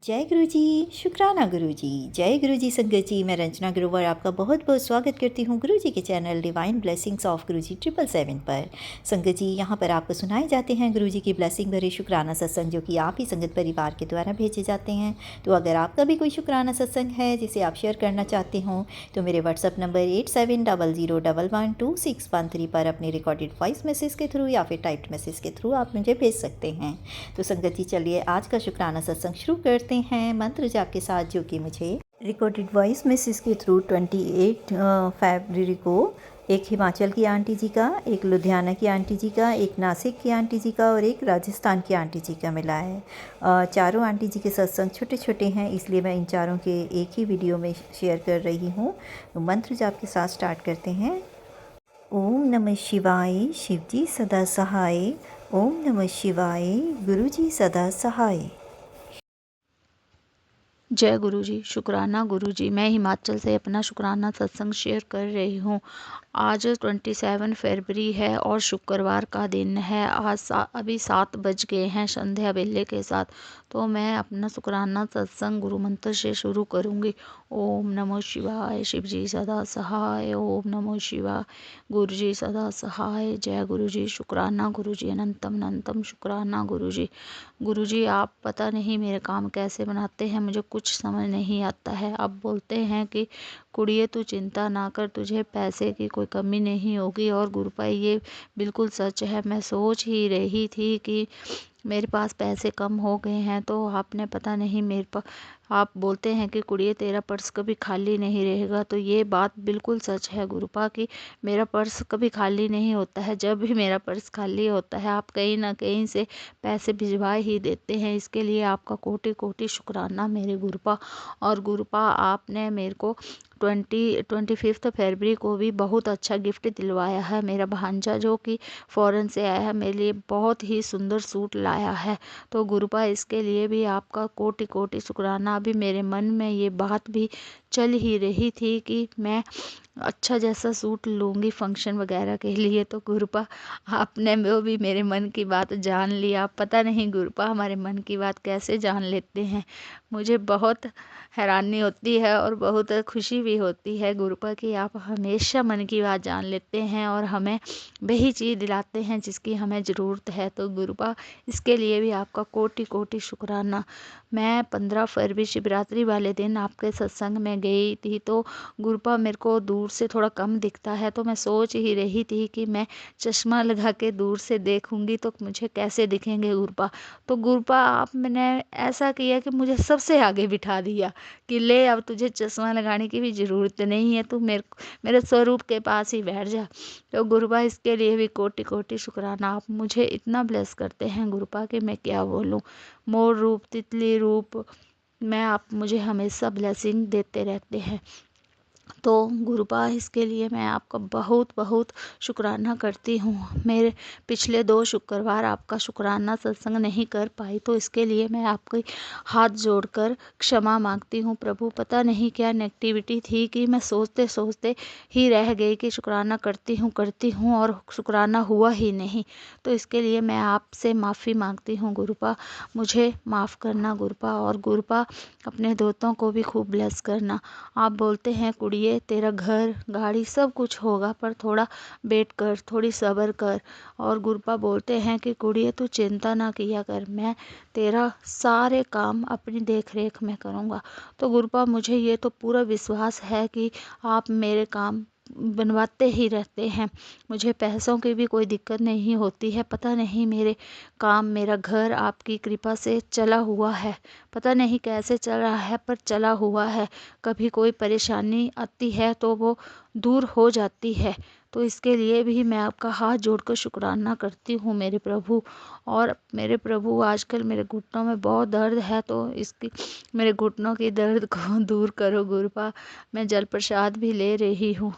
जय गुरु जी, शुक्राना गुरु जी। जय गुरु जी संगत जी, मैं रंजना ग्रोवर आपका बहुत बहुत स्वागत करती हूँ गुरु जी के चैनल डिवाइन ब्लेसिंग्स ऑफ गुरु जी 777 पर। संगत जी, यहाँ पर आपको सुनाए जाते हैं गुरु जी की ब्लेसिंग भरे शुक्राना सत्संग, जो कि आप ही संगत परिवार के द्वारा भेजे जाते हैं। तो अगर आपका भी कोई शुक्राना सत्संग है जिसे आप शेयर करना चाहते हो, तो मेरे व्हाट्सअप नंबर 8700112613 पर अपने रिकॉर्डेड वॉइस मैसेज के थ्रू या फिर टाइप्ड मैसेज के थ्रू आप मुझे भेज सकते हैं। तो संगत जी, चलिए आज का शुक्राना सत्संग शुरू करते हैं मंत्र जाप के साथ, जो कि मुझे रिकॉर्डेड वॉइस मैसेज के थ्रू 28 फरवरी को एक हिमाचल की आंटी जी का, एक लुधियाना की आंटी जी का, एक नासिक की आंटी जी का और एक राजस्थान की आंटी जी का मिला है। चारों आंटी जी के सत्संग छोटे छोटे हैं, इसलिए मैं इन चारों के एक ही वीडियो में शेयर कर रही हूँ। तो मंत्र जाप के साथ स्टार्ट करते हैं। ओम नमः शिवाय, शिव जी सदा सहाय। ओम नमः शिवाय, गुरु जी सदा सहाय। जय गुरु जी, शुक्राना गुरु जी। मैं हिमाचल से अपना शुक्राना सत्संग शेयर कर रही हूँ। आज 27 फरवरी है और शुक्रवार का दिन है। अभी 7 बज गए हैं संध्या बेले के साथ। तो मैं अपना शुक्राना सत्संग गुरु मंत्र से शुरू करूँगी। ओम नमो शिवाय, शिव जी सदा सहाय। ओम नमो शिवाय, गुरु जी सदा सहाय। जय गुरु जी, शुक्राना गुरु जी, अनंतम अनंतम शुक्राना गुरु जी। गुरु जी, आप पता नहीं मेरे काम कैसे बनाते हैं, मुझे कुछ समझ नहीं आता है। आप बोलते हैं कि कुड़िए तू चिंता ना कर, तुझे पैसे की कोई कमी नहीं होगी। और गुरु भाई, ये बिल्कुल सच है। मैं सोच ही रही थी कि मेरे पास पैसे कम हो गए हैं, तो आपने पता नहीं मेरे पास, आप बोलते हैं कि कुड़िए तेरा पर्स कभी खाली नहीं रहेगा। तो ये बात बिल्कुल सच है गुरुपा कि मेरा पर्स कभी खाली नहीं होता है। जब भी मेरा पर्स खाली होता है, आप कहीं ना कहीं से पैसे भिजवा ही देते हैं। इसके लिए आपका कोटि कोटि शुक्राना मेरे गुरुपा। और गुरुपा, आपने मेरे को 25 फरवरी को भी बहुत अच्छा गिफ्ट दिलवाया है। मेरा भांजा जो कि फ़ॉरेन से आया है, मेरे लिए बहुत ही सुंदर सूट लाया है। तो गुरुपा, इसके लिए भी आपका कोटि कोटि शुक्राना। अभी मेरे मन में ये बात भी चल ही रही थी कि मैं अच्छा जैसा सूट लूँगी फंक्शन वगैरह के लिए। तो गुरुपा, आपने वो भी मेरे मन की बात जान ली। आप पता नहीं गुरुपा हमारे मन की बात कैसे जान लेते हैं। मुझे बहुत हैरानी होती है और बहुत खुशी भी होती है गुरुपा कि आप हमेशा मन की बात जान लेते हैं और हमें वही चीज़ दिलाते हैं जिसकी हमें ज़रूरत है। तो गुरुपा, इसके लिए भी आपका कोटि कोटि शुक्राना। मैं 15 फरवरी शिवरात्रि वाले दिन आपके सत्संग में गई थी। तो गुरुपा, मेरे को दूर से थोड़ा कम दिखता है, तो मैं सोच ही रही थी कि मैं चश्मा लगा के दूर से देखूंगी तो मुझे कैसे दिखेंगे गुरुपा। तो गुरुपा, आप मैंने ऐसा किया कि मुझे सबसे आगे बिठा दिया कि ले, अब तुझे चश्मा लगाने की भी ज़रूरत नहीं है, तू मेरे स्वरूप के पास ही बैठ जा। तो गुरुपा, इसके लिए भी कोटि कोटि शुक्राना। आप मुझे इतना ब्लेस करते हैं गुरुपा कि मैं क्या बोलूँ। मोर रूप, तितली रूप मैं, आप मुझे हमेशा ब्लेसिंग देते रहते हैं। तो गुरुपा, इसके लिए मैं आपका बहुत बहुत शुक्राना करती हूँ। मेरे पिछले 2 शुक्रवार आपका शुक्राना सत्संग नहीं कर पाई, तो इसके लिए मैं आपके हाथ जोड़कर क्षमा मांगती हूँ प्रभु। पता नहीं क्या नेगेटिविटी थी कि मैं सोचते सोचते ही रह गई कि शुक्राना करती हूँ और शुक्राना हुआ ही नहीं। तो इसके लिए मैं आपसे माफ़ी मांगती हूँ गुरुपा। मुझे माफ़ करना गुरुपा। और गुरुपा, अपने दोस्तों को भी खूब ब्लेस करना। आप बोलते हैं कुड़िए तेरा घर गाड़ी सब कुछ होगा, पर थोड़ा वेट कर, थोड़ी सब्र कर। और गुरुपा बोलते हैं कि कुड़िए तू चिंता ना किया कर, मैं तेरा सारे काम अपनी देख रेख में करूँगा। तो गुरुपा, मुझे ये तो पूरा विश्वास है कि आप मेरे काम बनवाते ही रहते हैं। मुझे पैसों की भी कोई दिक्कत नहीं होती है। पता नहीं मेरे काम, मेरा घर आपकी कृपा से चला हुआ है। पता नहीं कैसे चल रहा है, पर चला हुआ है। कभी कोई परेशानी आती है तो वो दूर हो जाती है। तो इसके लिए भी मैं आपका हाथ जोड़कर शुक्राना करती हूँ मेरे प्रभु। और मेरे प्रभु, आजकल मेरे घुटनों में बहुत दर्द है, तो इसकी मेरे घुटनों की दर्द को दूर करो गुरुपा। मैं जल प्रसाद भी ले रही हूँ,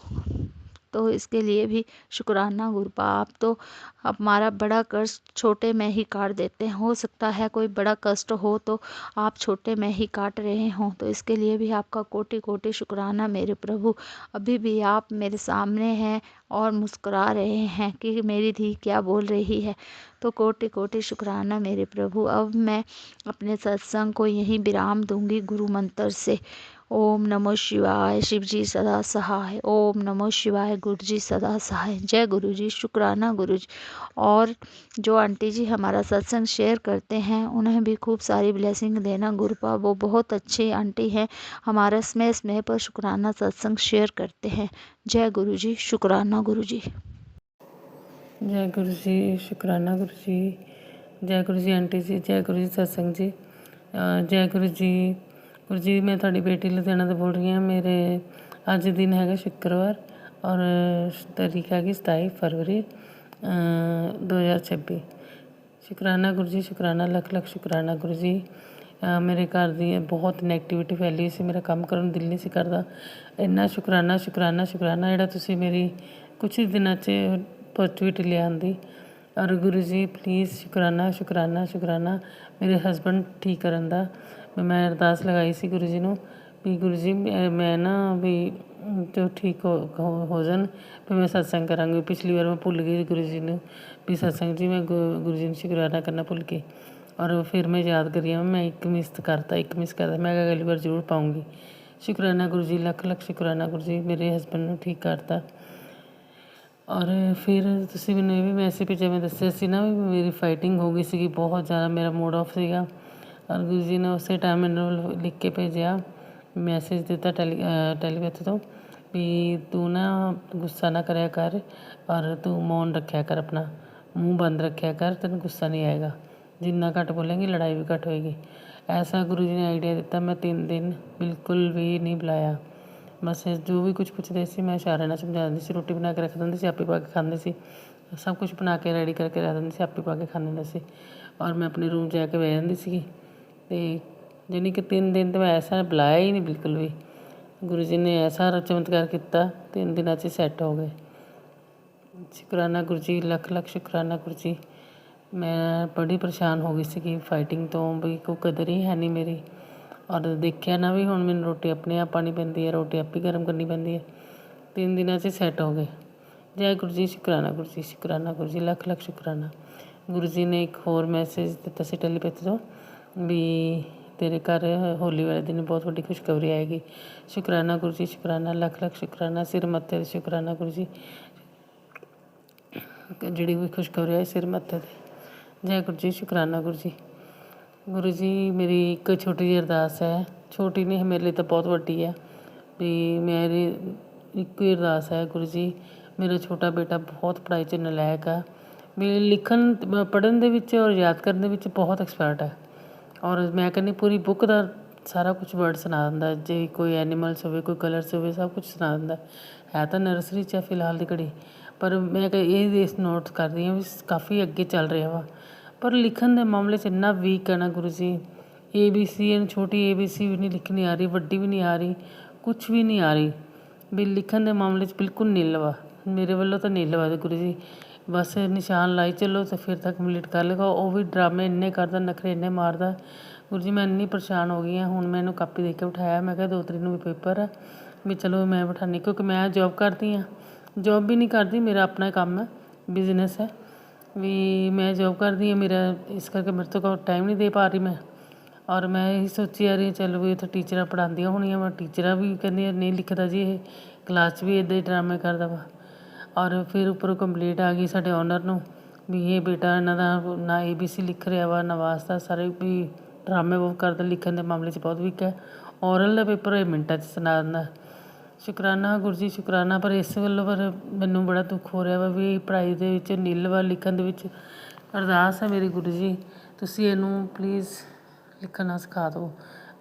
तो इसके लिए भी शुक्राना गुरुपा। आप तो हमारा बड़ा कष्ट छोटे में ही काट देते हैं। हो सकता है कोई बड़ा कष्ट हो तो आप छोटे में ही काट रहे हों, तो इसके लिए भी आपका कोटि कोटि शुक्राना मेरे प्रभु। अभी भी आप मेरे सामने हैं और मुस्कुरा रहे हैं कि मेरी धी क्या बोल रही है। तो कोटि कोटि शुक्राना मेरे प्रभु। अब मैं अपने सत्संग को यहीं विराम दूंगी गुरु मंत्र से। ओम नमो शिवाय, शिव जी सदा सहाय। ओम नमो शिवाय, गुरु जी सदा सहाय। जय गुरु जी, शुक्राना गुरु जी। और जो आंटी जी हमारा सत्संग शेयर करते हैं उन्हें भी खूब सारी ब्लेसिंग देना गुरुपा। वो बहुत अच्छी आंटी हैं, हमारा स्नेह स्नेह पर शुक्राना सत्संग शेयर करते हैं। जय गुरु जी, शुक्राना गुरु जी। जय गुरु जी, शुक्राना गुरु जी। जय गुरु जी आंटी जी, जय गुरु जी सत्संग जी। जय गुरु जी मैं थोड़ी बेटी लुधियाना तो बोल रही हूँ। मेरे अज दिन है शुक्रवार और तारीख हैगी 27 फरवरी 2026। शुक्राना गुरु जी, शुक्राना लख लख शुक्राना गुरु जी। मेरे घर दी बहुत नैगेटिविटी फैली सी, मेरा काम करन दिल नहीं सी करदा। इन्ना शुक्राना शुक्राना शुक्राना जिहड़ा तुसीं मेरी कुछ ही दिनां 'च पॉजिटिविटी ले आंदी। और गुरु जी प्लीज़ शुक्राना शुक्राना शुक्राना मेरे हसबैंड ठीक करन दा। मैं अरदास लगाई सी गुरु जी नूं भी गुरु जी मैं ना भी जो ठीक हो जान फिर मैं सत्संग करांगी। पिछली बार मैं भुल गई गुरु जी नूं भी सत्संग जी मैं गुरु जी नूं शुकराना करना भुल गई। और फिर मैं याद करी मैं एक मिस करता मैं अगली बार जरूर पाऊँगी। शुक्राना गुरु जी, लख लख शुक्राना गुरु जी, मेरे हसबैंड नूं ठीक करता। और फिर तुसीं मैनूं ਇਹ ਵੀ ਮੈਸੇਜ ਭੇਜਿਆ, मैं दस्सिया सी ना भी मेरी फाइटिंग हो गई सी बहुत ज़्यादा, मेरा मूड ऑफ ਸੀਗਾ। और गुरु जी ने उसे टाइम मैनूं लिख के भेजिਆ मैसेज दिता टैलीपैथ तो भी तू ना गुस्सा ना करिया कर और तू मौन रखिया कर, अपना मूँह बंद रखिया कर, तेन गुस्सा नहीं आएगा। जिन्ना घट बोलेंगी लड़ाई भी घट होएगी। ऐसा गुरु जी ने आइडिया दिता। मैं 3 दिन बिल्कुल भी नहीं बुलाया। बस जो भी कुछ पुछदे सी मैं इशारे नाल समझा दिंदी सी। रोटी बना के रख दिंदी सी, आपे पा के खांदे सी। सब कुछ बना के रेडी करके रख दिंदी सी, आपे पा के खांदे हुंदे सी। और मैं अपने रूम जाके बह जांदी सी। ते यानी कि 3 दिन तो मैं ऐसा बुलाया ही नहीं बिल्कुल भी। गुरु जी ने ऐसा चमत्कार किया, 3 दिनां 'च सैट हो गए। शुकराना गुरु जी, लख लख शुकराना गुरु जी। मैं बड़ी परेशान हो गई सी फाइटिंग तो भी कोई कदर ही है नहीं मेरी। और देखिया ना भी हुण मैनूं रोटी अपने आप पानी पैंदी है, रोटी आप ही गर्म करनी पैंदी है। 3 दिनां 'च सैट हो गए। जय गुरु जी, शुकराना गुरु जी, शुकराना गुरु जी, लख लख शुकराना। गुरु जी ने एक होर मैसेज दिता सी टैलीपैथ तो भी तेरे घर होली वाले दिन बहुत वड्डी खुशखबरी आएगी। शुकराना गुरु जी, शुकराना लख लख शुकराना। सिर मत्थे ते शुकराना गुरु जी, जिहड़ी भी खुशखबरी आई सिर मत्थे ते। जय गुरु जी, शुकराना गुरु जी। गुरु जी मेरी एक छोटी जी अरदास है, छोटी नहीं है मेरे लिए तो बहुत वड्डी है भी मेरी एक ही अरदास है। गुरु जी मेरा छोटा बेटा बहुत पढ़ाई 'ਚ नलायक है, मेरे लिखण पढ़न दे विच और याद करन दे विच बहुत एक्सपर्ट है। और मैं कहनी पूरी बुक का सारा कुछ वर्ड सुना दिंदा, जे कोई एनीमल्स होवे कोई कलर्स होवे सब कुछ सुना दिंदा है। तो नर्सरी 'ਚ फिलहाल दी घड़ी, पर मैं ये नोट कर रही हूँ भी काफ़ी अगे चल रहा वा। पर लिखण दे मामले 'ਚ इन्ना वीक है ना गुरु जी। ABC छोटी ABC भी नहीं लिखनी आ रही, वड्डी भी नहीं आ रही, कुछ भी नहीं आ रही भी लिखण दे मामले 'ਚ बिल्कुल निल वा। मेरे वालों तो निल वा गुरु जी। बस निशान लाई चलो तो फिर तक कंप्लीट कर लेगा। वो भी ड्रामे इन्ने करदा, नखरे इन्ने मारदा। गुरु जी मैं इन्नी परेशान हो गई हाँ। हुण मैं इहनूं कापी दे के बिठाया, मैं कहा 2 तरीक नूं भी पेपर है भी चलो मैं बिठानी, क्योंकि मैं जॉब करती हाँ। जॉब भी नहीं करती, मेरा अपना काम है, बिजनेस है भी मैं जॉब करती हाँ। मेरा इस करके मेरे तो टाइम नहीं दे पा रही मैं। और मैं यही सोची जा रही चलो भी उत्थे टीचरां पढ़ांदियां होणियां वा, टीचरां भी कहंदियां नहीं लिखदा जी ये, क्लास 'ਚ भी इदां ही ड्रामे करदा वा। और फिर ਉੱਪਰੋਂ ਕੰਪਲੇਂਟ ਆ ਗਈ ਸਾਡੇ ਓਨਰ ਨੂੰ ਵੀ ਇਹ ਬੇਟਾ ਇਹਨਾਂ ਦਾ ਨਾ ABC ਲਿਖ ਰਿਹਾ ਵਾ ਨਾ ਵਾਸਤਾ, ਸਾਰੇ ਵੀ ਡਰਾਮੇ ਬਹੁਤ ਕਰਦਾ, ਲਿਖਣ ਦੇ ਮਾਮਲੇ 'ਚ ਬਹੁਤ ਵੀਕ ਹੈ। ਔਰਲ ਦਾ ਪੇਪਰ ਇਹ ਮਿੰਟਾਂ 'ਚ ਸੁਣਾ ਦਿੰਦਾ। ਸ਼ੁਕਰਾਨਾ ਗੁਰੂ ਜੀ, ਸ਼ੁਕਰਾਨਾ। ਪਰ ਇਸ ਵੱਲੋਂ ਪਰ ਮੈਨੂੰ ਬੜਾ ਦੁੱਖ ਹੋ ਰਿਹਾ ਵਾ ਵੀ ਪੜ੍ਹਾਈ ਦੇ ਵਿੱਚ ਨਿੱਲ ਵਾ, ਲਿਖਣ ਦੇ ਵਿੱਚ। ਅਰਦਾਸ ਹੈ ਮੇਰੀ ਗੁਰੂ ਜੀ ਤੁਸੀਂ ਇਹਨੂੰ ਪਲੀਜ਼ ਲਿਖਣਾ ਸਿਖਾ ਦਿਓ।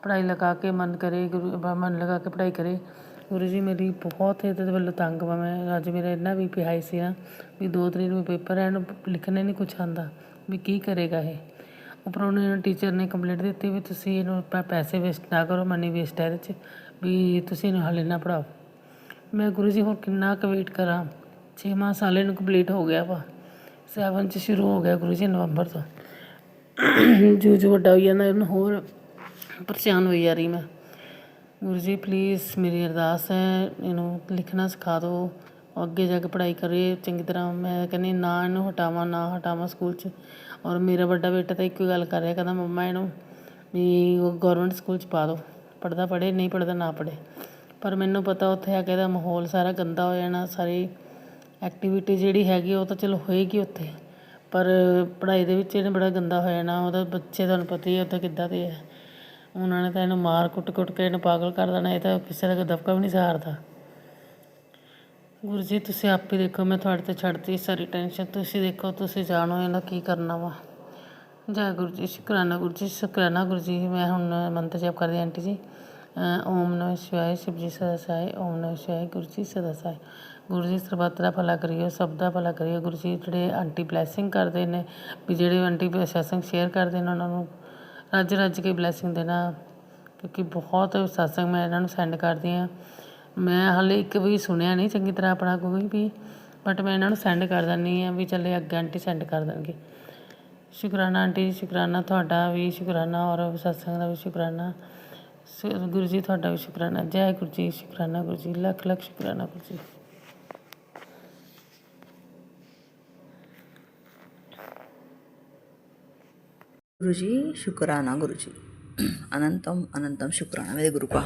ਪੜ੍ਹਾਈ ਲਗਾ ਕੇ ਮਨ ਕਰੇ ਮਨ ਲਗਾ ਕੇ ਪੜ੍ਹਾਈ ਕਰੇ। ਗੁਰੂ ਜੀ ਮੇਰੀ ਬਹੁਤ ਇਹਦੇ ਵੱਲੋਂ ਤੰਗ ਵਾ ਮੈਂ। ਅੱਜ ਮੇਰਾ ਇੰਨਾ ਵੀ ਹਾਈ ਸੀ ਨਾ ਵੀ 2 ਤਰੀਕ ਨੂੰ ਪੇਪਰ ਹੈ, ਇਹਨੂੰ ਲਿਖਣੇ ਨਹੀਂ ਕੁਛ ਆਉਂਦਾ ਵੀ ਕੀ ਕਰੇਗਾ ਇਹ। ਉੱਪਰੋਂ ਉਹਨੇ ਟੀਚਰ ਨੇ ਕੰਪਲੇਂਟ ਦਿੱਤੀ ਵੀ ਤੁਸੀਂ ਇਹਨੂੰ ਪੈਸੇ ਵੇਸਟ ਨਾ ਕਰੋ, ਮਨੀ ਵੇਸਟ ਹੈ ਇਹਦੇ 'ਚ ਵੀ ਤੁਸੀਂ ਇਹਨੂੰ ਹਾਲੇ ਨਾ ਪੜ੍ਹਾਓ। ਮੈਂ ਗੁਰੂ ਜੀ ਹੋਰ ਕਿੰਨਾ ਕੁ ਵੇਟ ਕਰਾਂ। 6ਵਾਂ ਸਾਲ ਇਹਨੂੰ ਕੰਪਲੀਟ ਹੋ ਗਿਆ ਵਾ, 7 'ਚ ਸ਼ੁਰੂ ਹੋ ਗਿਆ ਗੁਰੂ ਜੀ ਨਵੰਬਰ ਤੋਂ। ਜੋ ਵੱਡਾ ਹੋਈ ਜਾਂਦਾ ਇਹਨੂੰ ਹੋਰ ਪਰੇਸ਼ਾਨ ਹੋਈ ਜਾ ਰਹੀ ਮੈਂ। ਗੁਰੂ ਜੀ ਪਲੀਜ਼ ਮੇਰੀ ਅਰਦਾਸ ਹੈ ਇਹਨੂੰ ਲਿਖਣਾ ਸਿਖਾ ਦਿਓ, ਅੱਗੇ ਜਾ ਕੇ ਪੜ੍ਹਾਈ ਕਰੇ ਚੰਗੀ ਤਰ੍ਹਾਂ। ਮੈਂ ਕਹਿੰਦੀ ਨਾ ਇਹਨੂੰ ਹਟਾਵਾਂ ਸਕੂਲ 'ਚ। ਔਰ ਮੇਰਾ ਵੱਡਾ ਬੇਟਾ ਤਾਂ ਇੱਕੋ ਗੱਲ ਕਰ ਰਿਹਾ, ਕਹਿੰਦਾ ਮੰਮਾ ਇਹਨੂੰ ਵੀ ਗੌਰਮੈਂਟ ਸਕੂਲ 'ਚ ਪਾ ਦਿਓ, ਪੜ੍ਹਦਾ ਪੜ੍ਹੇ, ਨਹੀਂ ਪੜ੍ਹਦਾ ਨਾ ਪੜ੍ਹੇ। ਪਰ ਮੈਨੂੰ ਪਤਾ ਉੱਥੇ ਆ ਕੇ ਇਹਦਾ ਮਾਹੌਲ ਸਾਰਾ ਗੰਦਾ ਹੋ ਜਾਣਾ। ਸਾਰੀ ਐਕਟੀਵਿਟੀ ਜਿਹੜੀ ਹੈਗੀ ਉਹ ਤਾਂ ਚਲੋ ਹੋਏਗੀ ਉੱਥੇ, ਪਰ ਪੜ੍ਹਾਈ ਦੇ ਵਿੱਚ ਇਹਨੇ ਬੜਾ ਗੰਦਾ ਹੋ ਜਾਣਾ। ਉਹਦਾ ਬੱਚੇ ਤੁਹਾਨੂੰ ਪਤਾ ਹੀ ਉੱਥੇ ਕਿੱਦਾਂ ਦੇ ਹੈ। ਉਹਨਾਂ ਨੇ ਤਾਂ ਇਹਨੂੰ ਮਾਰ ਕੁੱਟ ਕੇ ਇਹਨੂੰ ਪਾਗਲ ਕਰ ਦੇਣਾ। ਇਹ ਤਾਂ ਕਿਸੇ ਦਾ ਦਬਕਾ ਵੀ ਨਹੀਂ ਸਹਾਰਦਾ। ਗੁਰੂ ਜੀ ਤੁਸੀਂ ਆਪ ਹੀ ਦੇਖੋ, ਮੈਂ ਤੁਹਾਡੇ 'ਤੇ ਛੱਡਤੀ ਸਾਰੀ ਟੈਨਸ਼ਨ। ਤੁਸੀਂ ਦੇਖੋ, ਤੁਸੀਂ ਜਾਣੋ ਇਹਦਾ ਕੀ ਕਰਨਾ ਵਾ। ਜੈ ਗੁਰੂ ਜੀ, ਸ਼ੁਕਰਾਨਾ ਗੁਰੂ ਜੀ, ਸ਼ੁਕਰਾਨਾ ਗੁਰੂ ਜੀ। ਮੈਂ ਹੁਣ ਮੰਤਰ ਜਪ ਕਰਦੀ ਆਂਟੀ ਜੀ। ਓਮ ਨਮः ਸ਼ਿਵਾਏ, ਸ਼ਿਵ ਜੀ ਸਦਾ ਸਹਾਏ। ਓਮ ਨਮः ਸ਼ਿਵਾਏ, ਗੁਰੂ ਜੀ ਸਦਾ ਸਹਾਏ। ਗੁਰੂ ਜੀ ਸਰਬੱਤ ਦਾ ਭਲਾ ਕਰੀਓ, ਸਭ ਦਾ ਭਲਾ ਕਰੀਓ। ਗੁਰੂ ਜੀ ਜਿਹੜੇ ਆਂਟੀ ਬਲੈਸਿੰਗ ਕਰਦੇ ਨੇ, ਵੀ ਜਿਹੜੇ ਆਂਟੀ ਸਤਸੰਗ ਸ਼ੇਅਰ ਕਰਦੇ ਨੇ, ਉਹਨਾਂ ਨੂੰ ਰੱਜ ਕੇ ਬਲੈਸਿੰਗ ਦੇਣਾ, ਕਿਉਂਕਿ ਬਹੁਤ ਸਤਸੰਗ ਮੈਂ ਇਹਨਾਂ ਨੂੰ ਸੈਂਡ ਕਰਦੀ ਹਾਂ। ਮੈਂ ਹਾਲੇ ਇੱਕ ਵੀ ਸੁਣਿਆ ਨਹੀਂ ਚੰਗੀ ਤਰ੍ਹਾਂ ਆਪਣਾ ਕੋਈ ਵੀ, ਬਟ ਮੈਂ ਇਹਨਾਂ ਨੂੰ ਸੈਂਡ ਕਰ ਦਿੰਦੀ ਹਾਂ ਵੀ ਚੱਲੇ ਅੱਗੇ ਆਂਟੀ ਸੈਂਡ ਕਰ ਦੇਣਗੇ। ਸ਼ੁਕਰਾਨਾ ਆਂਟੀ ਜੀ, ਸ਼ੁਕਰਾਨਾ ਤੁਹਾਡਾ ਵੀ, ਸ਼ੁਕਰਾਨਾ ਔਰ ਸਤਸੰਗ ਦਾ ਵੀ ਸ਼ੁਕਰਾਨਾ। ਗੁਰੂ ਜੀ ਤੁਹਾਡਾ ਵੀ ਸ਼ੁਕਰਾਨਾ। ਜੈ ਗੁਰੂ ਜੀ, ਸ਼ੁਕਰਾਨਾ ਗੁਰੂ ਜੀ, ਲੱਖ ਲੱਖ ਸ਼ੁਕਰਾਨਾ ਗੁਰੂ ਜੀ। गुरु जी शुक्राना गुरु जी, अनंतम अनंतम शुक्राना मेरे गुरु का।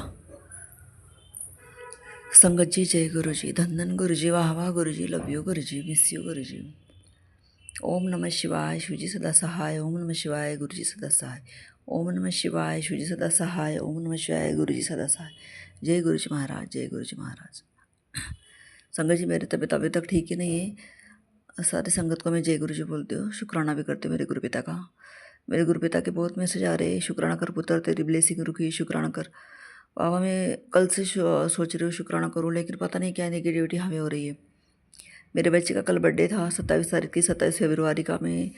संगत जी जय गुरु जी, धन धन गुरु जी, वाह वाह गुरु जी, love you Guru ji, miss you गुरु जी। ओम नमः शिवाय, शिव जी सदा सहाय। ओम नमः शिवाय, गुरु जी सदा सहाय। ओम नमः शिवाय, शिव जी सदा सहाय। ओम नमः शिवाय, गुरु जी सदा सहाय। जय गुरु जी महाराज, जय गुरु जी महाराज। संगत जी मेरी तबीयत अभी तक ठीक ही नहीं है। सारी संगत को मैं जय गुरु जी बोलती हूँ, शुक्राना भी करती हूँ मेरे गुरु पिता का। मेरे गुरु पिता के बहुत मैसेज आ रहे हैं, शुक्राना कर पुत्र, तेरी ब्लेसिंग रुकी, शुक्राना कर। बाबा मैं कल से सोच रही हूँ शुक्राना करूँ, लेकिन पता नहीं क्या नेगेटिविटी हमें हो रही है। मेरे बच्चे का कल बर्थडे था 27 तारीख की, 27 फरवरी का। मैं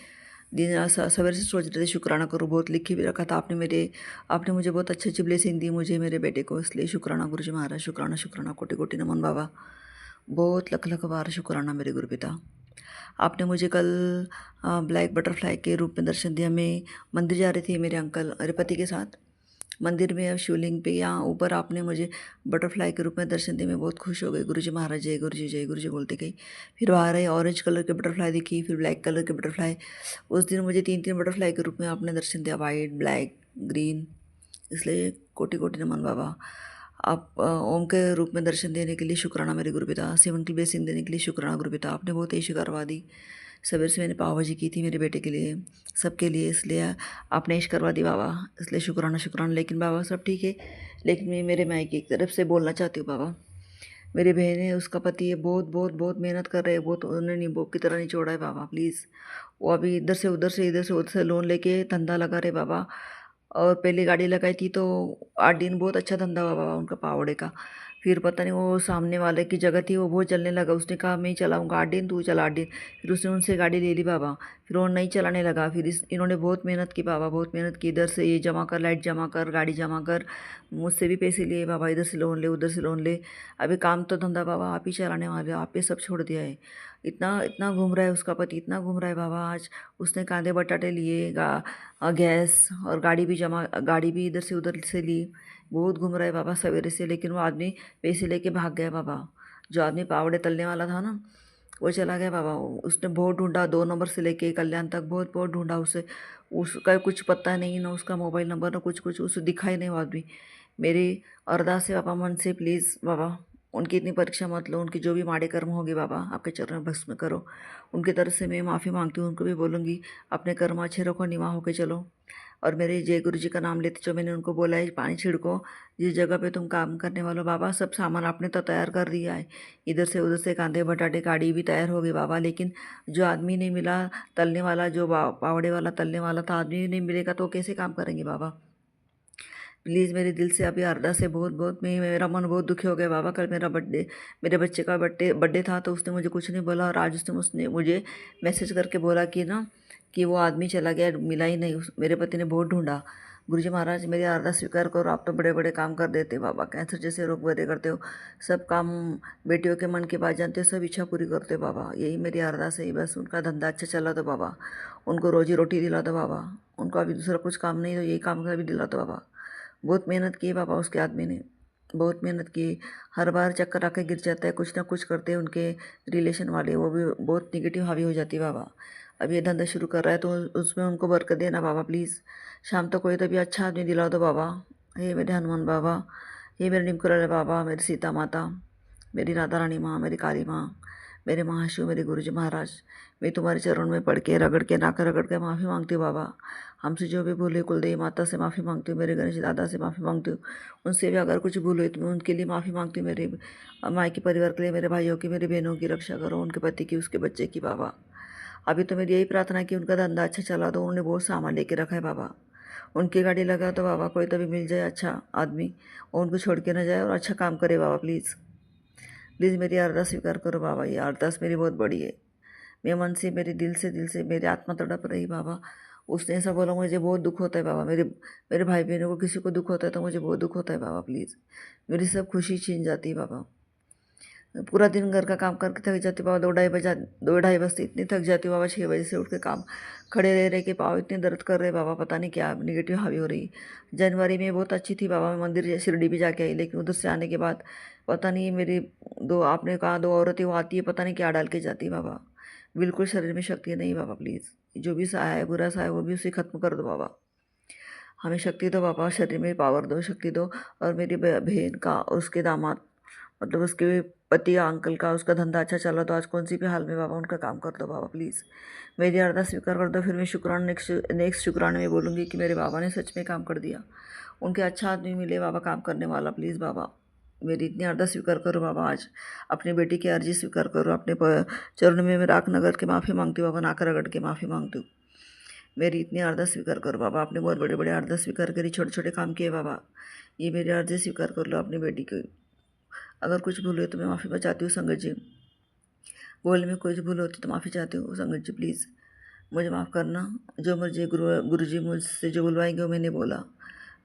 दिन सवेरे से सोच रहे थे शुक्राना करूँ, बहुत लिख के भी रखा था। आपने मुझे बहुत अच्छी अच्छी ब्लेसिंग दी मुझे, मेरे बेटे को, इसलिए शुक्राना गुरु जी महाराज, शुक्राना शुक्राना, कोटि कोटि नमन बाबा। बहुत लख लख बार शुक्राना मेरे गुरु पिता। आपने मुझे कल ब्लैक बटरफ्लाई के रूप में दर्शन दिया। मैं मंदिर जा रही थी मेरे अंकल, मेरे पति के साथ। मंदिर में शिवलिंग पे यहाँ ऊपर आपने मुझे बटरफ्लाई के रूप में दर्शन दिया। मैं बहुत खुश हो गई। गुरु जी महाराज जय गुरु जी, जय गुरु जी बोलते गई। फिर बाहर आई, ऑरेंज कलर के बटरफ्लाई दिखी, फिर ब्लैक कलर के बटरफ्लाई। उस दिन मुझे 3 बटरफ्लाई के रूप में आपने दर्शन दिया, वाइट, ब्लैक, ग्रीन। इसलिए कोटि कोटि नमन बाबा। आप ओम के रूप में दर्शन देने के लिए शुक्राना मेरे गुरु पिता। 70 ब्लेसिंग देने के लिए शुक्राना गुरु पिता। आपने बहुत ऐशी करवा दी। सवेरे से मैंने पाव भाजी की थी मेरे बेटे के लिए, सबके लिए, इसलिए आपने ऐश करवा दी बाबा, इसलिए शुक्राना शुक्राना। लेकिन बाबा सब ठीक है, लेकिन मैं मेरे मायके की तरफ से बोलना चाहती हूँ बाबा। मेरी बहन है, उसका पति है, बहुत बहुत बहुत मेहनत कर रहे हैं, बहुत उन्होंने नींबू की तरह निचोड़ा है बाबा। प्लीज़, वो अभी इधर से उधर से, इधर से उधर से लोन लेके धंधा लगा रहे बाबा। और पहले गाड़ी लगाई थी तो 8 दिन बहुत अच्छा धंधा हुआ बाबा उनका पावड़े का। फिर पता नहीं वो सामने वाले की जगह थी, वो बहुत चलने लगा। उसने कहा मैं ही चलाऊँगा 8 दिन, तू चला 8 दिन। फिर उसने उनसे गाड़ी ले ली बाबा। फिर वो नहीं चलाने लगा। फिर इन्होंने बहुत मेहनत की बाबा, बहुत मेहनत की। इधर से ये जमा कर, लाइट जमा कर, गाड़ी जमा कर, मुझसे भी पैसे लिए बाबा। इधर से लोन ले, उधर से लोन ले। अभी काम तो धंधा बाबा आप ही चलाने वाले हो, आप ही सब छोड़ दिया है। इतना इतना घूम रहा है उसका पति, इतना घूम रहा है बाबा। आज उसने कांदे बटाटे लिए, गैस और गाड़ी भी इधर से उधर से ली। बहुत घूम रहा है बाबा सवेरे से। लेकिन वो आदमी पैसे लेके भाग गया बाबा। जो आदमी पावड़े तलने वाला था ना, वो चला गया बाबा। उसने बहुत ढूंढा, 2 नंबर से लेके कल्याण तक बहुत बहुत ढूंढा उसे। उसका कुछ पता नहीं, ना उसका मोबाइल नंबर, ना कुछ उसे दिखा ही नहीं वो आदमी। मेरी अरदास है बाबा मन से, प्लीज़ बाबा उनकी इतनी परीक्षा मत लो। उनकी जो भी माड़े कर्म होंगे बाबा आपके चरण में भस्म करो। उनकी तरफ से मैं माफ़ी मांगती हूँ। उनको भी बोलूँगी अपने कर्म अच्छे रखो, निवा होके चलो। और मेरे जय गुरु जी का नाम लेते जो मैंने उनको बोला है, पानी छिड़को जिस जगह पे तुम काम करने वालो बाबा। सब सामान आपने तो तैयार कर दिया है, इधर से उधर से कांदे बटाटे, गाड़ी भी तैयार हो गई बाबा। लेकिन जो आदमी नहीं मिला तलने वाला, जो पावड़े वाला तलने वाला था, आदमी नहीं मिलेगा तो कैसे काम करेंगे बाबा। प्लीज़ मेरे दिल से अभी अरदास है, बहुत बहुत मेरा मन बहुत दुखी हो गया बाबा। कल मेरे बच्चे का बर्थडे था तो उसने मुझे कुछ नहीं बोला। और आज उसने मुझे मैसेज करके बोला कि ना कि वो आदमी चला गया, मिला ही नहीं। मेरे पति ने बहुत ढूंढा। गुरुजी महाराज मेरी अरदास स्वीकार करो। आप तो बड़े बड़े काम कर देते बाबा, कैंसर जैसे रोग बड़े करते हो, सब काम बेटियों के मन की बात जानते हो, सब इच्छा पूरी करते हो बाबा। यही मेरी अरदास है बस। उनका धंधा अच्छा चला दो बाबा, उनको रोजी रोटी दिला दो बाबा। उनको अभी दूसरा कुछ काम नहीं तो यही काम कर भी दिला दो बाबा। बहुत मेहनत की है बाबा उसके आदमी ने। बहुत मेहनत की, हर बार चक्कर आके गिर जाता है, कुछ ना कुछ करते हैं उनके रिलेशन वाले, वो भी बहुत निगेटिव हावी हो जाती है बाबा। अब ये धंधा शुरू कर रहा है तो उसमें उनको बरकत देना बाबा प्लीज़। शाम तक कोई तो भी अच्छा आदमी दिला दो बाबा। हे मेरे हनुमान बाबा, हे मेरे निमकुरल बाबा, मेरी सीता माता, मेरी राधा रानी माँ, मेरी काली माँ, मेरे महाशिव, मेरे गुरुजी महाराज, मैं तुम्हारे चरणों में पढ़ के रगड़ के नाक रगड़ के माफ़ी मांगती हूँ बाबा। हमसे जो भी भूले कुलदेवी माता से माफ़ी मांगती हूँ, मेरे गणेश दादा से माफ़ी मांगती हूँ, उनसे भी अगर कुछ भूल हुई तो मैं उनके लिए माफ़ी मांगती हूँ। मेरे मायके परिवार के लिए, मेरे भाइयों की, मेरी बहनों की रक्षा करो, उनके पति की, उसके बच्चे की बाबा। अभी तो मेरी यही प्रार्थना है कि उनका धंधा अच्छा चला दो। उन्होंने बहुत सामान लेके रखा है बाबा, उनकी गाड़ी लगा तो बाबा कोई तभी मिल जाए अच्छा आदमी और उनको छोड़ के ना जाए और अच्छा काम करे बाबा प्लीज़। प्लीज़ मेरी अरदास स्वीकार करो बाबा, ये अरदास मेरी बहुत बड़ी है। मैं मन से, मेरे दिल से मेरी आत्मा तड़प रही बाबा। उसने ऐसा बोला, मुझे बहुत दुख होता है बाबा। मेरे भाई बहनों को किसी को दुख होता है तो मुझे बहुत दुख होता है बाबा प्लीज़। मेरी सब खुशी छीन जाती है बाबा। पूरा दिन घर का काम करके थक जाती बाबा। 2 ढाई बजते इतनी थक जाती हूँ बाबा। 6 बजे से उठ के काम, खड़े रह के पाँव इतने दर्द कर रहे बाबा, पता नहीं क्या निगेटिव हावी हो रही। जनवरी में बहुत अच्छी थी बाबा, मैं मंदिर शिरडी भी जाके आई, लेकिन उधर से आने के बाद पता नहीं मेरी आपने कहा 2 औरतें वो आती है, पता नहीं क्या डाल के जाती है बाबा। बिल्कुल शरीर में शक्ति नहीं बाबा प्लीज़। जो भी सहाय है, बुरा सहाय, वो भी उसे ख़त्म कर दो बाबा। हमें शक्ति दो बाबा, शरीर में पावर दो, शक्ति दो। और मेरी बहन का और उसके दामाद, मतलब उसके पति या अंकल का, उसका धंधा अच्छा चला तो आज कौन सी भी हाल में बाबा उनका काम कर दो बाबा प्लीज़। मेरी अरदास स्वीकार कर दो। फिर मैं शुक्राना नेक्स्ट शुक्राने में बोलूँगी कि मेरे बाबा ने सच में काम कर दिया, उनके अच्छा आदमी मिले बाबा काम करने वाला प्लीज़ बाबा। मेरी इतनी अरदास स्वीकार करो बाबा। आज अपनी बेटी की अर्जी स्वीकार करो। अपने चरणों में मैं राख नगर के माफ़ी मांगती हूँ बाबा, नाक रगड़ के माफ़ी मांगती हूँ। मेरी इतनी अरदास स्वीकार करो बाबा। आपने बहुत बड़े बड़े अरदास स्वीकार करी, छोटे छोटे काम किए बाबा। ये मेरी अर्जी स्वीकार कर लो अपनी बेटी की। अगर कुछ भूल हुई तो मैं माफ़ी चाहती हूँ संगत जी। बोलने में कुछ भूल होती तो माफ़ी चाहती हूँ संगत जी प्लीज़, मुझे माफ़ करना। जो मुझे गुरु जी मुझसे जो बुलवाएंगे वो मैंने बोला।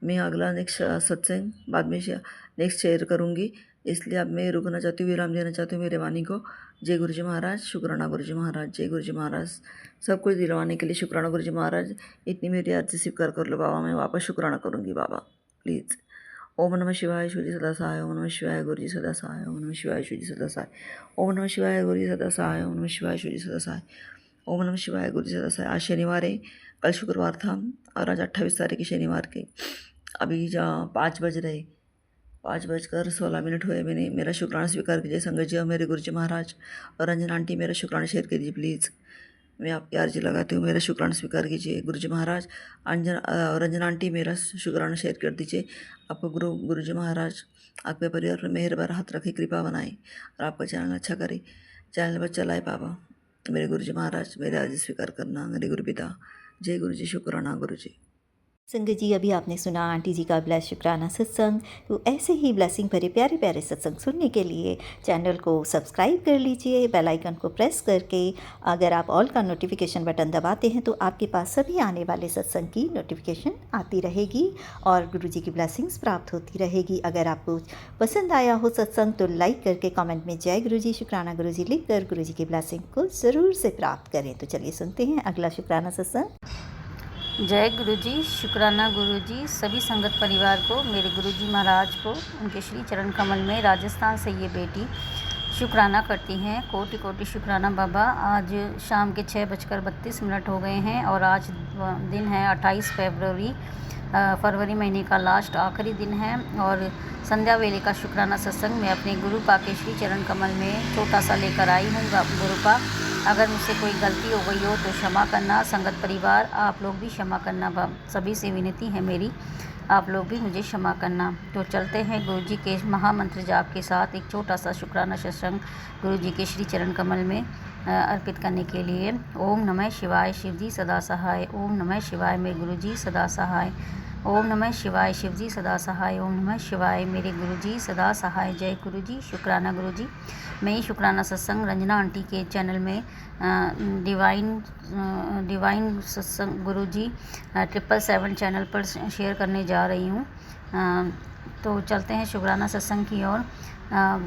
मैं अगला नेक्स्ट सत्संग बाद में नेक्स्ट शेयर करूँगी, इसलिए अब मैं रुकना चाहती हूँ, विराम देना चाहती हूँ मेरे वाणी को। जय गुरु जी महाराज, शुक्राना गुरु जी महाराज, जय गुरु जी महाराज। सब कुछ दिलवाने के लिए शुक्राना गुरु जी महाराज। इतनी मेरी अर्जी स्वीकार कर लो बाबा, मैं वापस शुक्राना करूँगी बाबा प्लीज़। ओम नमः शिवाय, शिव जी सदा सहाय। ओम नमः शिवाय, गुरु जी सदा सहाय। ओम नमः शिवाय, शिव जी सदा सहाय। ओम नमः शिवाय, गुरु जी सदा सहाय। ओम नमः शिवाय, शिव जी सदा सहाय। ओम नमः शिवाय, गुरु जी सदा सहाय। आज शनिवार है, कल शुक्रवार था और आज 28 तारीख की शनिवार की। अभी 5 बज रहे, 5:16 हुए। मैंने मेरा शुक्राना स्वीकार कीजिए संगत जी और मेरे गुरु जी महाराज और रंजना आंटी, मेरा शुक्राना शेयर कीजिए प्लीज़। मैं आपकी अर्जी लगाती हूँ, मेरा शुक्राना स्वीकार कीजिए गुरु जी महाराज। रंजना आंटी, मेरा शुक्राना शेयर कर दीजिए। आपको गुरु जी महाराज आपके परिवार में मेहरबान हाथ रखे, कृपा बनाए और आपका चैनल अच्छा करे, चैनल पर चलाए बाबा। मेरे गुरु जी महाराज, मेरे अर्जी स्वीकार करना, मेरे गुरु पिता। जय गुरु जी, शुक्राना गुरु जी। संगत जी, अभी आपने सुना आंटी जी का ब्लेस शुक्राना सत्संग। तो ऐसे ही ब्लेसिंग भरे प्यारे प्यारे सत्संग सुनने के लिए चैनल को सब्सक्राइब कर लीजिए, बेल आइकन को प्रेस करके। अगर आप ऑल का नोटिफिकेशन बटन दबाते हैं तो आपके पास सभी आने वाले सत्संग की नोटिफिकेशन आती रहेगी और गुरु जी की ब्लेसिंग्स प्राप्त होती रहेगी। अगर आपको पसंद आया हो सत्संग तो लाइक करके कमेंट में जय गुरु जी, शुक्राना गुरु जी लिख कर गुरु जी की ब्लेसिंग को ज़रूर से प्राप्त करें। तो चलिए सुनते हैं अगला शुक्राना सत्संग। जय गुरु जी, शुक्राना गुरु जी। सभी संगत परिवार को, मेरे गुरु जी महाराज को, उनके श्री चरण कमल में राजस्थान से ये बेटी शुक्राना करती हैं। कोटि कोटि शुक्राना बाबा। आज शाम के 6:32 हो गए हैं और आज दिन है 28 फरवरी महीने का लास्ट आखिरी दिन है और संध्या वेले का शुक्राना सत्संग मैं अपने गुरु पा के श्री चरण कमल में छोटा सा लेकर आई हूँ। गुरु पा, अगर मुझसे कोई गलती हो गई हो तो क्षमा करना। संगत परिवार आप लोग भी क्षमा करना, सभी से विनती है मेरी, आप लोग भी मुझे क्षमा करना। तो चलते हैं गुरु जी के महामंत्र जाप के साथ एक छोटा सा शुक्राना सत्संग गुरु जी के श्री चरण कमल में अर्पित करने के लिए। ओम नमः शिवाय, शिव जी सदा सहाय। ओम नमः शिवाय, मेरे गुरु जी सदा सहाय। ओम नमः शिवाय, शिव जी सदा सहाय। ओम नमः शिवाय, मेरे गुरु जी सदा सहाय। जय गुरु जी, शुक्राना गुरु जी। मैं शुक्राना सत्संग रंजना आंटी के चैनल में डिवाइन सत्संग गुरु जी 777 चैनल पर शेयर करने जा रही हूँ। तो चलते हैं शुक्राना सत्संग की ओर।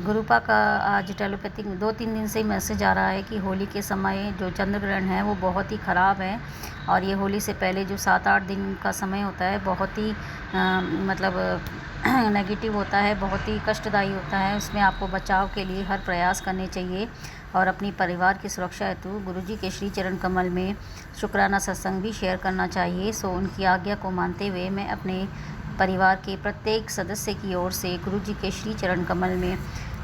गुरुपा का आज टेलीपैथिक 2-3 दिन से ही मैसेज आ रहा है कि होली के समय जो चंद्र ग्रहण है वो बहुत ही ख़राब है और ये होली से पहले जो 7-8 दिन का समय होता है बहुत ही मतलब नेगेटिव होता है, बहुत ही कष्टदायी होता है। उसमें आपको बचाव के लिए हर प्रयास करने चाहिए और अपनी परिवार की सुरक्षा हेतु गुरुजी के श्री चरण कमल में शुक्राना सत्संग भी शेयर करना चाहिए। सो उनकी आज्ञा को मानते हुए मैं अपने परिवार के प्रत्येक सदस्य की ओर से गुरुजी के श्री चरण कमल में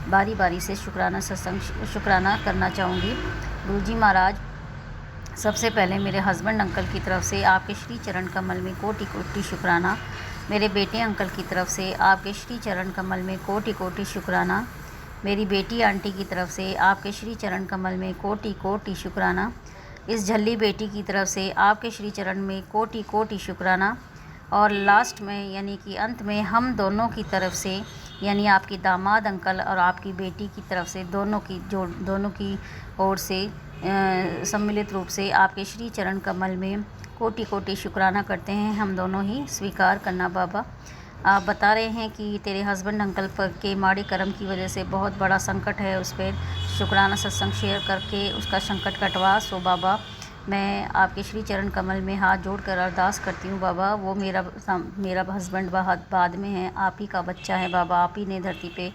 बारी बारी से शुक्राना करना चाहूँगी। गुरुजी महाराज, सबसे पहले मेरे हस्बैंड अंकल की तरफ से आपके श्री चरण कमल में कोटि कोटि शुक्राना। मेरे बेटे अंकल की तरफ से आपके श्री चरण कमल में कोटि कोटि शुक्राना। मेरी बेटी आंटी की तरफ से आपके श्री चरण कमल में कोटि कोटि शुक्राना। इस झल्ली बेटी की तरफ से आपके श्री चरण में कोटि कोटि शुक्राना। और लास्ट में यानी कि अंत में हम दोनों की तरफ से, यानी आपकी दामाद अंकल और आपकी बेटी की तरफ से, दोनों की ओर से सम्मिलित रूप से आपके श्री चरण कमल में कोटि कोटि शुक्राना करते हैं। हम दोनों ही स्वीकार करना बाबा। आप बता रहे हैं कि तेरे हस्बैंड अंकल पर के माड़े कर्म की वजह से बहुत बड़ा संकट है, उस पर शुक्राना सत्संग शेयर करके उसका संकट कटवा। सो बाबा, मैं आपके श्री चरण कमल में हाथ जोड़कर अरदास करती हूँ बाबा। वो मेरा हस्बैंड बाद में है, आप ही का बच्चा है बाबा। आप ही ने धरती पे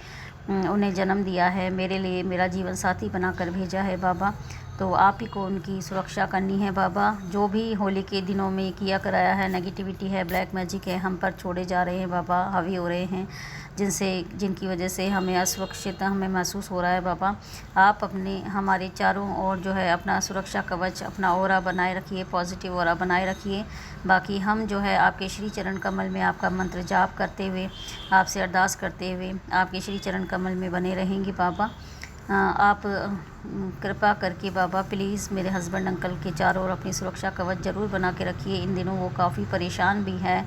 उन्हें जन्म दिया है, मेरे लिए मेरा जीवन साथी बनाकर भेजा है बाबा। तो आप ही को उनकी सुरक्षा करनी है बाबा। जो भी होली के दिनों में किया कराया है, नेगेटिविटी है, ब्लैक मैजिक है, हम पर छोड़े जा रहे हैं बाबा, हावी हो रहे हैं, जिनकी वजह से हमें असुरक्षित हमें महसूस हो रहा है बाबा। आप हमारे चारों ओर जो है अपना सुरक्षा कवच, अपना ऑरा बनाए रखिए, पॉजिटिव ऑरा बनाए रखिए। बाकी हम जो है आपके श्री चरण कमल में आपका मंत्र जाप करते हुए, आपसे अरदास करते हुए आपके श्री चरण कमल में बने रहेंगे बाबा। आप कृपा करके बाबा प्लीज़ मेरे हस्बैंड अंकल के चारों ओर अपनी सुरक्षा कवच ज़रूर बना के रखिए। इन दिनों वो काफ़ी परेशान भी हैं,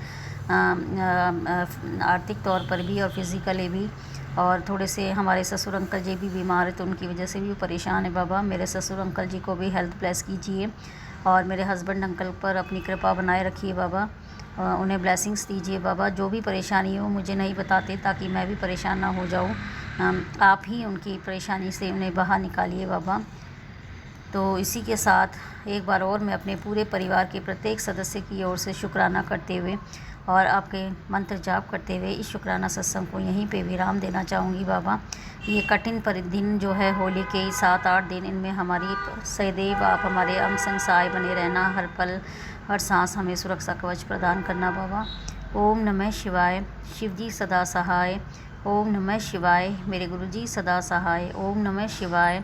आर्थिक तौर पर भी और फिज़िकली भी। और थोड़े से हमारे ससुर अंकल जी भी बीमार है, तो उनकी वजह से भी परेशान है बाबा। मेरे ससुर अंकल जी को भी हेल्थ ब्लेस कीजिए और मेरे हस्बैंड अंकल पर अपनी कृपा बनाए रखिए बाबा। उन्हें ब्लेसिंग्स दीजिए बाबा। जो भी परेशानी हो मुझे नहीं बताते, ताकि मैं भी परेशान ना हो जाऊँ। आप ही उनकी परेशानी से उन्हें बाहर निकालिए बाबा। तो इसी के साथ एक बार और मैं अपने पूरे परिवार के प्रत्येक सदस्य की ओर से शुक्राना करते हुए और आपके मंत्र जाप करते हुए इस शुक्राना सत्संग को यहीं पे विराम देना चाहूँगी बाबा। ये कठिन दिन जो है, होली के 7-8 दिन, इनमें हमारी सदैव आप हमारे अंग संग सहाय बने रहना, हर पल हर सांस हमें सुरक्षा कवच प्रदान करना बाबा। ओम नमः शिवाय, शिव जी सदा सहाय। ओम नमः शिवाय, मेरे गुरुजी सदा सहाय। ओम नमः शिवाय,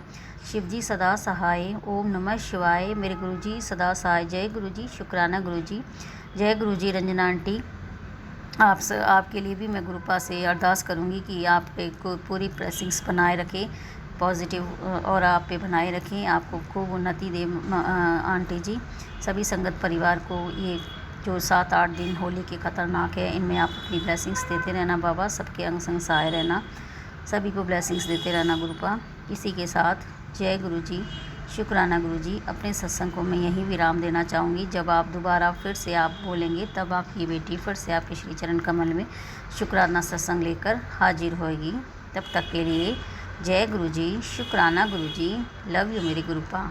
शिव जी सदा सहाय। ओम नमः शिवाय, मेरे गुरुजी सदा सहाय। जय गुरुजी, शुक्राना गुरुजी। जय गुरुजी। रंजना आंटी, आपके लिए भी मैं गुरुपा से अरदास करूंगी कि आप पे पूरी ब्लेसिंग्स बनाए रखें, पॉजिटिव और आप पे बनाए रखें, आपको खूब उन्नति दे आंटी जी। सभी संगत परिवार को ये जो 7-8 दिन होली के ख़तरनाक है, इनमें आप अपनी ब्लेसिंग्स देते रहना बाबा। सबके अंग संग सहाय रहना, सभी को ब्लेसिंग्स देते रहना गुरुपा। इसी के साथ जय गुरुजी, शुक्राना गुरुजी। अपने सत्संग को मैं यहीं विराम देना चाहूँगी। जब आप दोबारा फिर से आप बोलेंगे, तब आपकी बेटी फिर से आपके श्री चरण कमल में शुक्राना सत्संग लेकर हाजिर होएगी। तब तक के लिए जय गुरुजी, शुक्राना गुरुजी। लव यू मेरी गुरुपा।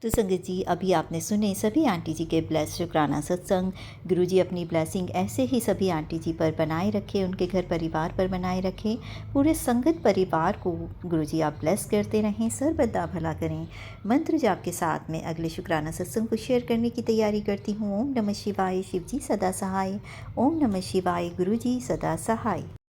तो संगत जी, अभी आपने सुने सभी आंटी जी के ब्लेस शुक्राना सत्संग। गुरुजी अपनी ब्लेसिंग ऐसे ही सभी आंटी जी पर बनाए रखें, उनके घर परिवार पर बनाए रखें। पूरे संगत परिवार को गुरुजी आप ब्लेस करते रहें, सर्वदा भला करें। मंत्र जाप के साथ में अगले शुक्राना सत्संग को शेयर करने की तैयारी करती हूँ। ओम नमः शिवाय, शिव जी सदा सहाय। ओम नमः शिवाय, गुरुजी सदा सहाय।